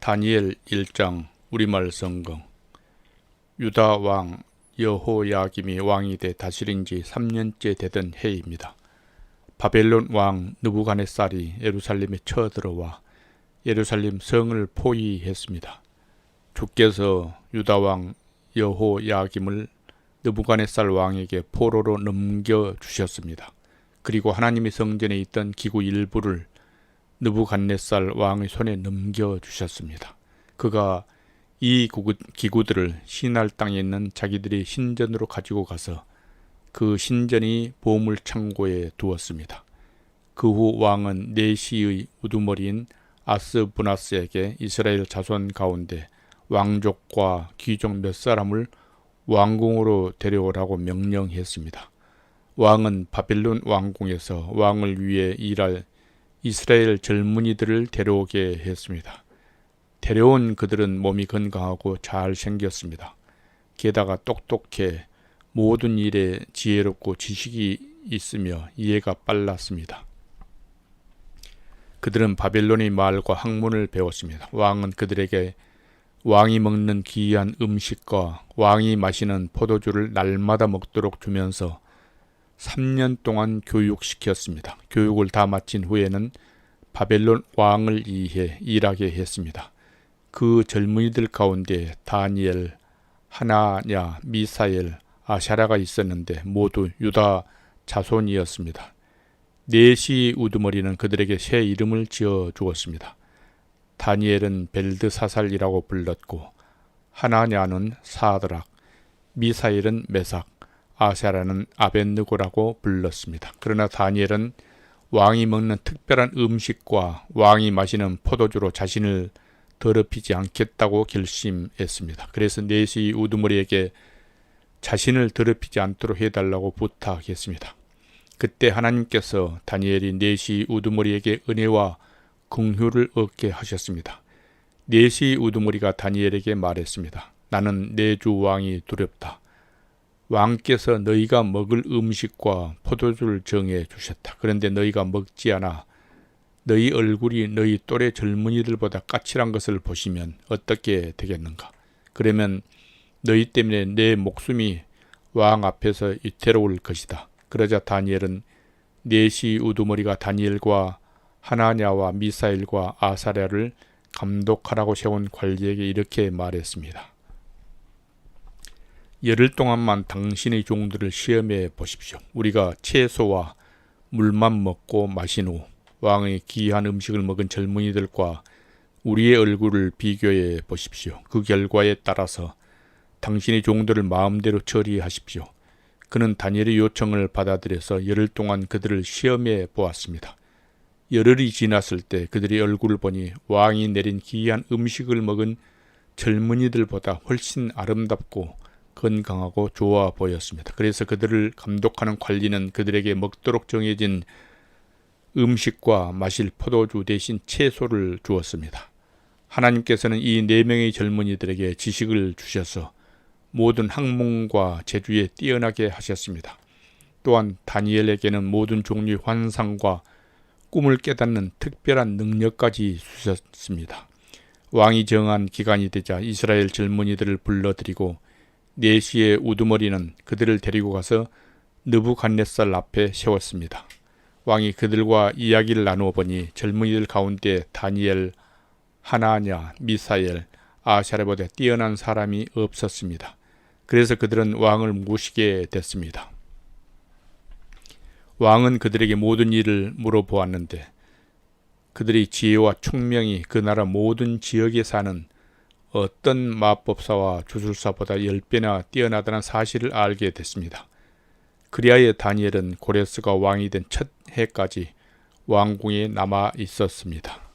다니엘 1장 우리말 성경. 유다 왕 여호야김이 왕이 돼 다스린 지 3년째 되던 해입니다. 바벨론 왕 느부갓네살이 예루살렘에 쳐들어와 예루살렘 성을 포위했습니다. 주께서 유다 왕 여호야김을 느부갓네살 왕에게 포로로 넘겨주셨습니다. 그리고 하나님의 성전에 있던 기구 일부를 느부갓네살 왕의 손에 넘겨주셨습니다. 그가 이 기구들을 시날 땅에 있는 자기들의 신전으로 가지고 가서 그 신전이 보물 창고에 두었습니다. 그 후 왕은 네시의 우두머리인 아스부나스에게 이스라엘 자손 가운데 왕족과 귀족 몇 사람을 왕궁으로 데려오라고 명령했습니다. 왕은 바벨론 왕궁에서 왕을 위해 일할 이스라엘 젊은이들을 데려오게 했습니다. 데려온 그들은 몸이 건강하고 잘생겼습니다. 게다가 똑똑해 모든 일에 지혜롭고 지식이 있으며 이해가 빨랐습니다. 그들은 바벨론의 말과 학문을 배웠습니다. 왕은 그들에게 왕이 먹는 귀한 음식과 왕이 마시는 포도주를 날마다 먹도록 주면서 3년 동안 교육시켰습니다. 교육을 다 마친 후에는 바벨론 왕을 위해 일하게 했습니다. 그 젊은이들 가운데 다니엘, 하나냐, 미사엘, 아샤라가 있었는데 모두 유다 자손이었습니다. 네시 우두머리는 그들에게 새 이름을 지어 주었습니다. 다니엘은 벨드사살이라고 불렀고, 하나냐는 사드락, 미사엘은 메삭, 아샤라는 아벳느고라고 불렀습니다. 그러나 다니엘은 왕이 먹는 특별한 음식과 왕이 마시는 포도주로 자신을 더럽히지 않겠다고 결심했습니다. 그래서 네시 우두머리에게 자신을 더럽히지 않도록 해달라고 부탁했습니다. 그때 하나님께서 다니엘이 네시 우두머리에게 은혜와 긍휼을 얻게 하셨습니다. 네시 우두머리가 다니엘에게 말했습니다. 나는 내 주 왕이 두렵다. 왕께서 너희가 먹을 음식과 포도주를 정해 주셨다. 그런데 너희가 먹지 않아 너희 얼굴이 너희 또래 젊은이들보다 까칠한 것을 보시면 어떻게 되겠는가? 그러면 너희 때문에 내 목숨이 왕 앞에서 위태로울 것이다. 그러자 다니엘은 네시 우두머리가 다니엘과 하나냐와 미사엘과 아사랴를 감독하라고 세운 관리에게 이렇게 말했습니다. 열흘 동안만 당신의 종들을 시험해 보십시오. 우리가 채소와 물만 먹고 마신 후 왕의 귀한 음식을 먹은 젊은이들과 우리의 얼굴을 비교해 보십시오. 그 결과에 따라서 당신의 종들을 마음대로 처리하십시오. 그는 다니엘의 요청을 받아들여서 열흘 동안 그들을 시험해 보았습니다. 열흘이 지났을 때 그들의 얼굴을 보니 왕이 내린 귀한 음식을 먹은 젊은이들보다 훨씬 아름답고 건강하고 좋아 보였습니다. 그래서 그들을 감독하는 관리는 그들에게 먹도록 정해진 음식과 마실 포도주 대신 채소를 주었습니다. 하나님께서는 이 4명의 젊은이들에게 지식을 주셔서 모든 학문과 재주에 뛰어나게 하셨습니다. 또한 다니엘에게는 모든 종류의 환상과 꿈을 깨닫는 특별한 능력까지 주셨습니다. 왕이 정한 기간이 되자 이스라엘 젊은이들을 불러들이고 네시의 우두머리는 그들을 데리고 가서 느부갓네살 앞에 세웠습니다. 왕이 그들과 이야기를 나누어 보니 젊은이들 가운데 다니엘, 하나냐, 미사엘, 아샤랴보다 뛰어난 사람이 없었습니다. 그래서 그들은 왕을 모시게 됐습니다. 왕은 그들에게 모든 일을 물어보았는데 그들의 지혜와 총명이 그 나라 모든 지역에 사는 어떤 마법사와 주술사보다 10배나 뛰어나다는 사실을 알게 됐습니다. 그리하여 다니엘은 고레스가 왕이 된 첫 해까지 왕궁에 남아 있었습니다.